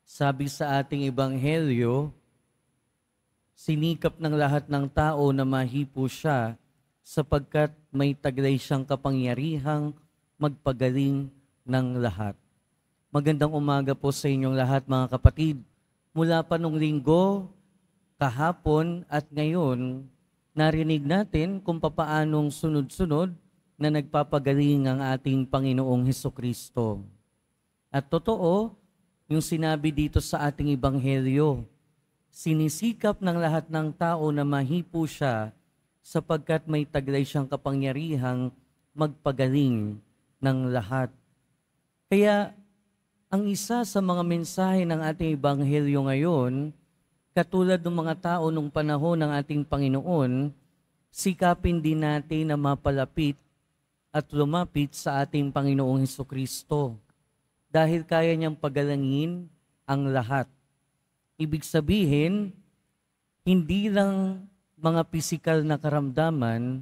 Sabi sa ating ebanghelyo, sinikap ng lahat ng tao na mahipo siya sapagkat may taglay siyang kapangyarihang magpagaling ng lahat. Magandang umaga po sa inyong lahat mga kapatid. Mula pa nung linggo, kahapon at ngayon, narinig natin kung papaanong sunod-sunod na nagpapagaling ang ating Panginoong Hesukristo. At totoo, yung sinabi dito sa ating ebanghelyo, sinisikap ng lahat ng tao na mahipo siya sapagkat may taglay siyang kapangyarihang magpagaling ng lahat. Kaya ang isa sa mga mensahe ng ating ebanghelyo ngayon, katulad ng mga tao nung panahon ng ating Panginoon, sikapin din natin na mapalapit at lumapit sa ating Panginoong Hesukristo. Dahil kaya niyang pagalangin ang lahat. Ibig sabihin, hindi lang mga pisikal na karamdaman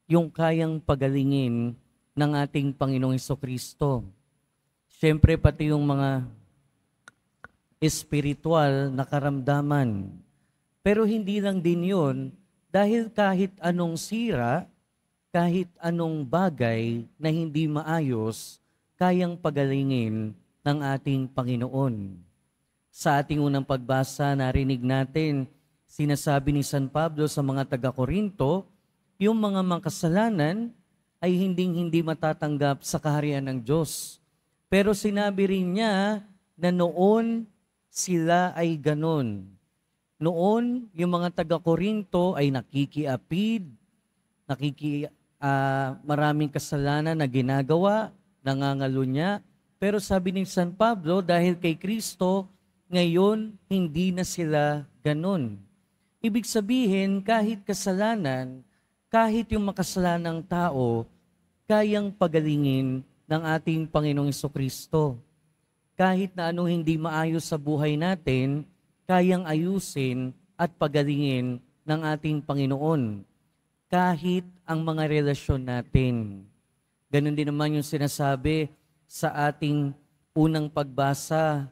yung kayang pagalingin ng ating Panginoong Hesukristo. Siyempre, pati yung mga espiritual na karamdaman. Pero hindi lang din yun, dahil kahit anong sira, kahit anong bagay na hindi maayos, kayang pagalingin ng ating Panginoon. Sa ating unang pagbasa, narinig natin, sinasabi ni San Pablo sa mga taga-Korinto, yung mga makasalanan ay hindi matatanggap sa kaharian ng Diyos. Pero sinabi rin niya na noon sila ay ganon. Noon, yung mga taga-Korinto ay nakikiapid, maraming kasalanan na ginagawa, nangangalunya. Pero sabi ni San Pablo, dahil kay Kristo, ngayon hindi na sila ganon. Ibig sabihin, kahit kasalanan, kahit yung makasalanang tao, kayang pagalingin ng ating Panginoong Hesukristo. Kahit na anong hindi maayos sa buhay natin, kayang ayusin at pagalingin ng ating Panginoon. Kahit ang mga relasyon natin. Ganon din naman yung sinasabi sa ating unang pagbasa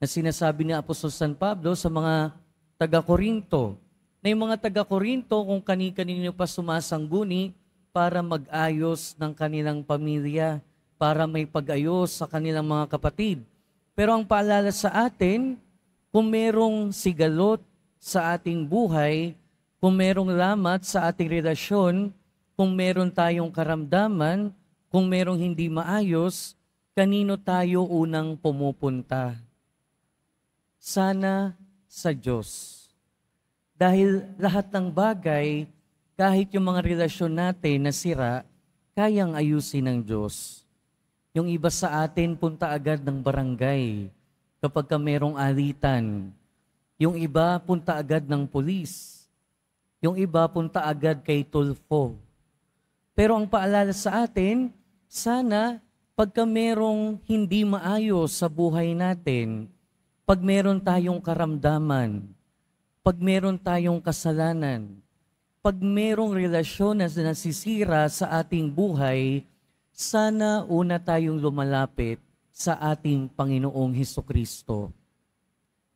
na sinasabi ni Apostol San Pablo sa mga taga-Korinto. Na yung mga taga-Korinto kung kani-kanino pa sumasangguni para mag-ayos ng kanilang pamilya, para may pag-ayos sa kanilang mga kapatid. Pero ang paalala sa atin, kung merong sigalot sa ating buhay, kung merong lamat sa ating relasyon, kung meron tayong karamdaman, kung merong hindi maayos, kanino tayo unang pumupunta? Sana sa Diyos. Dahil lahat ng bagay, kahit yung mga relasyon natin na sira, kayang ayusin ng Diyos. Yung iba sa atin punta agad ng barangay kapag ka merong alitan. Yung iba punta agad ng pulis. Yung iba punta agad kay Tulfo. Pero ang paalala sa atin, sana pagka merong hindi maayos sa buhay natin, pag meron tayong karamdaman, pag meron tayong kasalanan, pag merong relasyon na nasisira sa ating buhay, sana una tayong lumalapit sa ating Panginoong Hesukristo.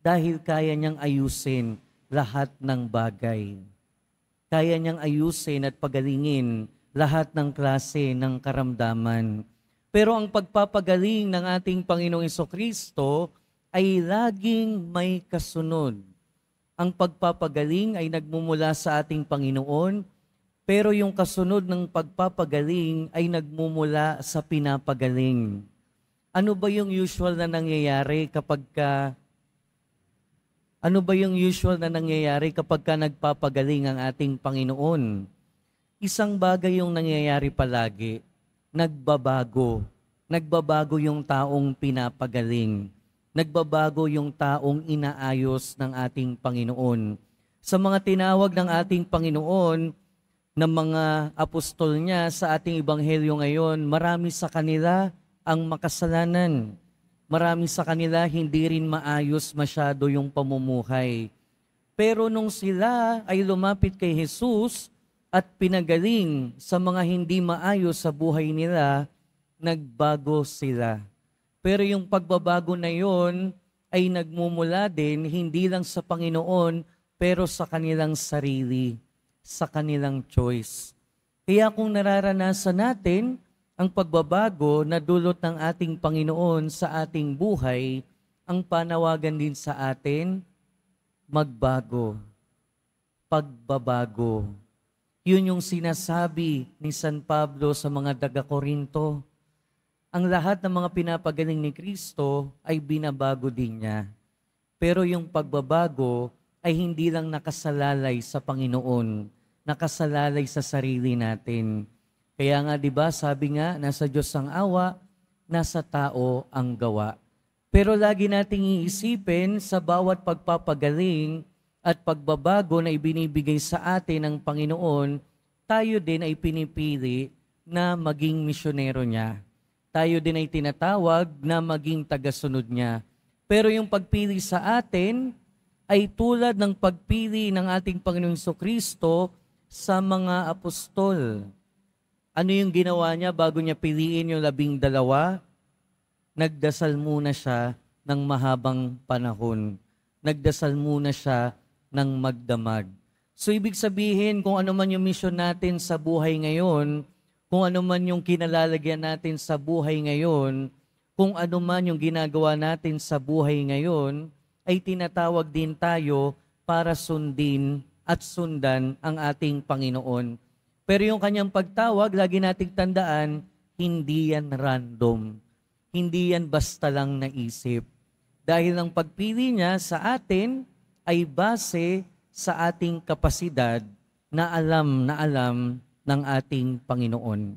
Dahil kaya niyang ayusin lahat ng bagay. Kaya niyang ayusin at pagalingin lahat ng klase ng karamdaman. Pero ang pagpapagaling ng ating Panginoong Hesukristo ay laging may kasunod. Ang pagpapagaling ay nagmumula sa ating Panginoon, pero yung kasunod ng pagpapagaling ay nagmumula sa pinapagaling. Ano ba yung usual na nangyayari kapag nagpapagaling ang ating Panginoon? Isang bagay yung nangyayari palagi, nagbabago. Nagbabago yung taong pinapagaling. Nagbabago yung taong inaayos ng ating Panginoon. Sa mga tinawag ng ating Panginoon, ng mga apostol niya sa ating ebanghelyo ngayon, marami sa kanila ang makasalanan. Marami sa kanila hindi rin maayos masyado yung pamumuhay. Pero nung sila ay lumapit kay Jesus, at pinagaling sa mga hindi maayos sa buhay nila, nagbago sila. Pero yung pagbabago na yon ay nagmumula din hindi lang sa Panginoon, pero sa kanilang sarili, sa kanilang choice. Kaya kung nararanasan natin ang pagbabago na dulot ng ating Panginoon sa ating buhay, ang panawagan din sa atin, magbago, pagbabago. Yun yung sinasabi ni San Pablo sa mga taga-Korinto. Ang lahat ng mga pinapagaling ni Kristo ay binabago din niya. Pero yung pagbabago ay hindi lang nakasalalay sa Panginoon, nakasalalay sa sarili natin. Kaya nga 'di ba, sabi nga, nasa Diyos ang awa, nasa tao ang gawa. Pero lagi nating iisipin sa bawat pagpapagaling at pagbabago na ibinibigay sa atin ng Panginoon, tayo din ay pinipili na maging misyonero niya. Tayo din ay tinatawag na maging tagasunod niya. Pero yung pagpili sa atin ay tulad ng pagpili ng ating Panginoong Jesucristo sa mga apostol. Ano yung ginawa niya bago niya piliin yung 12? Nagdasal muna siya ng mahabang panahon. Nagdasal muna siya ng magdamag. So ibig sabihin, kung ano man yung mission natin sa buhay ngayon, kung ano man yung kinalalagyan natin sa buhay ngayon, kung ano man yung ginagawa natin sa buhay ngayon, ay tinatawag din tayo para sundin at sundan ang ating Panginoon. Pero yung kanyang pagtawag, lagi nating tandaan, hindi yan random. Hindi yan basta lang naisip. Dahil ang pagpili niya sa atin ay base sa ating kapasidad na alam ng ating Panginoon.